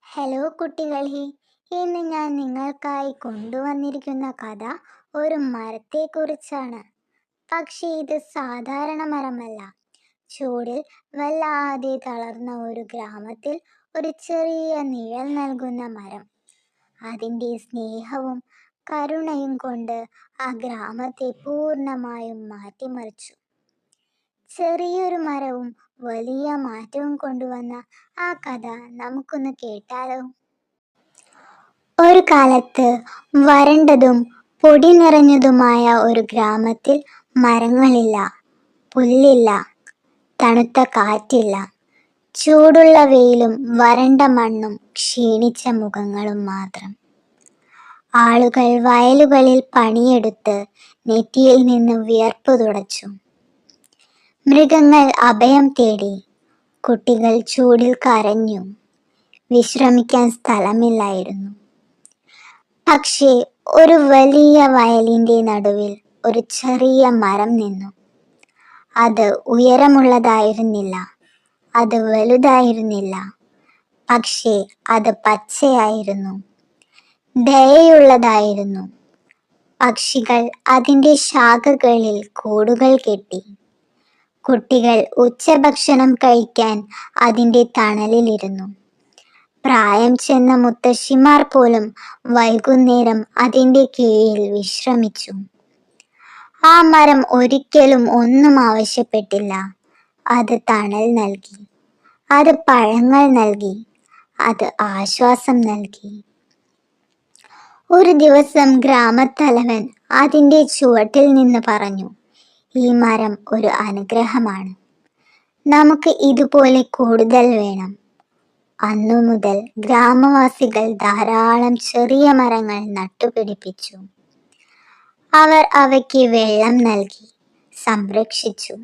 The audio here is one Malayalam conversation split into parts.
ഹലോ കുട്ടികളെ, ഇന്ന് ഞാൻ നിങ്ങൾക്കായി കൊണ്ടുവന്നിരിക്കുന്ന കഥ ഒരു മരത്തെക്കുറിച്ചാണ്. പക്ഷേ ഇത് സാധാരണ മരമല്ല. ചൂടിൽ വല്ലാതെ തളർന്ന ഒരു ഗ്രാമത്തിൽ ഒരു ചെറിയ നിഴൽ നൽകുന്ന മരം. അതിൻ്റെ സ്നേഹവും കരുണയും കൊണ്ട് ആ ഗ്രാമത്തെ പൂർണ്ണമായും മാറ്റിമറിച്ചു. ചെറിയൊരു മരവും വലിയ മാറ്റവും കൊണ്ടുവന്ന ആ കഥ നമുക്കൊന്ന് കേട്ടാലോ. ഒരു കാലത്ത് വരണ്ടതും പൊടി നിറഞ്ഞതുമായ ഒരു ഗ്രാമത്തിൽ മരങ്ങളില്ല, പുല്ലില്ല, തണുത്ത കാറ്റില്ല. ചൂടുള്ള വെയിലും വരണ്ട മണ്ണും ക്ഷീണിച്ച മുഖങ്ങളും മാത്രം. ആളുകൾ വയലുകളിൽ പണിയെടുത്ത് നെറ്റിയിൽ നിന്ന് വിയർപ്പ് തുടച്ചു. മൃഗങ്ങൾ അഭയം തേടി. കുട്ടികൾ ചൂടിൽ കരഞ്ഞു. വിശ്രമിക്കാൻ സ്ഥലമില്ലായിരുന്നു. പക്ഷേ ഒരു വലിയ വയലിൻ്റെ നടുവിൽ ഒരു ചെറിയ മരം നിന്നു. അത് ഉയരമുള്ളതായിരുന്നില്ല, അത് വലുതായിരുന്നില്ല. പക്ഷേ അത് പച്ചയായിരുന്നു, ദയയുള്ളതായിരുന്നു. പക്ഷികൾ അതിൻ്റെ ശാഖകളിൽ കൂടുകൾ കെട്ടി. കുട്ടികൾ ഉച്ചഭക്ഷണം കഴിക്കാൻ അതിൻ്റെ തണലിലിരുന്നു. പ്രായം ചെന്ന മുത്തശ്ശിമാർ പോലും വൈകുന്നേരം അതിൻ്റെ കീഴിൽ വിശ്രമിച്ചു. ആ മരം ഒരിക്കലും ഒന്നും ആവശ്യപ്പെട്ടില്ല. അത് തണൽ നൽകി, അത് പഴങ്ങൾ നൽകി, അത് ആശ്വാസം നൽകി. ഒരു ദിവസം ഗ്രാമത്തലവൻ അതിൻ്റെ ചുവട്ടിൽ നിന്ന് പറഞ്ഞു, "ഈ മരം ഒരു അനുഗ്രഹമാണ്. നമുക്ക് ഇതുപോലെ കൂടുതൽ വേണം." അന്നു മുതൽ ഗ്രാമവാസികൾ ധാരാളം ചെറിയ മരങ്ങൾ നട്ടുപിടിപ്പിച്ചു. അവർ അവയ്ക്ക് വെള്ളം നൽകി, സംരക്ഷിച്ചു.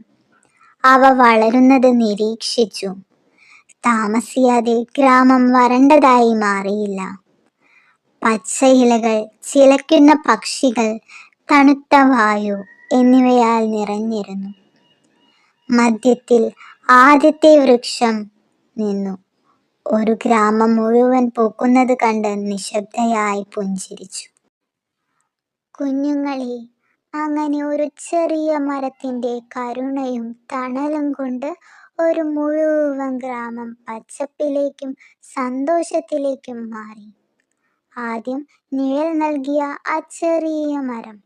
അവ വളരുന്നത് നിരീക്ഷിച്ചു. താമസിയാതെ ഗ്രാമം വരണ്ടതായി മാറിയില്ല. പച്ച ഇലകൾ, ചിലയ്ക്കുന്ന പക്ഷികൾ, തണുത്ത വായു എന്നിവയാൽ നിറഞ്ഞിരുന്നു. മധ്യത്തിൽ ആദ്യത്തെ വൃക്ഷം നിന്നു. ഒരു ഗ്രാമം മുഴുവൻ പൂക്കുന്നത് കണ്ട് നിശബ്ദയായി പുഞ്ചിരിച്ചു. കുഞ്ഞുങ്ങളെ, അങ്ങനെ ഒരു ചെറിയ മരത്തിൻ്റെ കരുണയും തണലും കൊണ്ട് ഒരു മുഴുവൻ ഗ്രാമം പച്ചപ്പിലേക്കും സന്തോഷത്തിലേക്കും മാറി. ആദ്യം നിഴൽ നൽകിയ ആ ചെറിയ മരം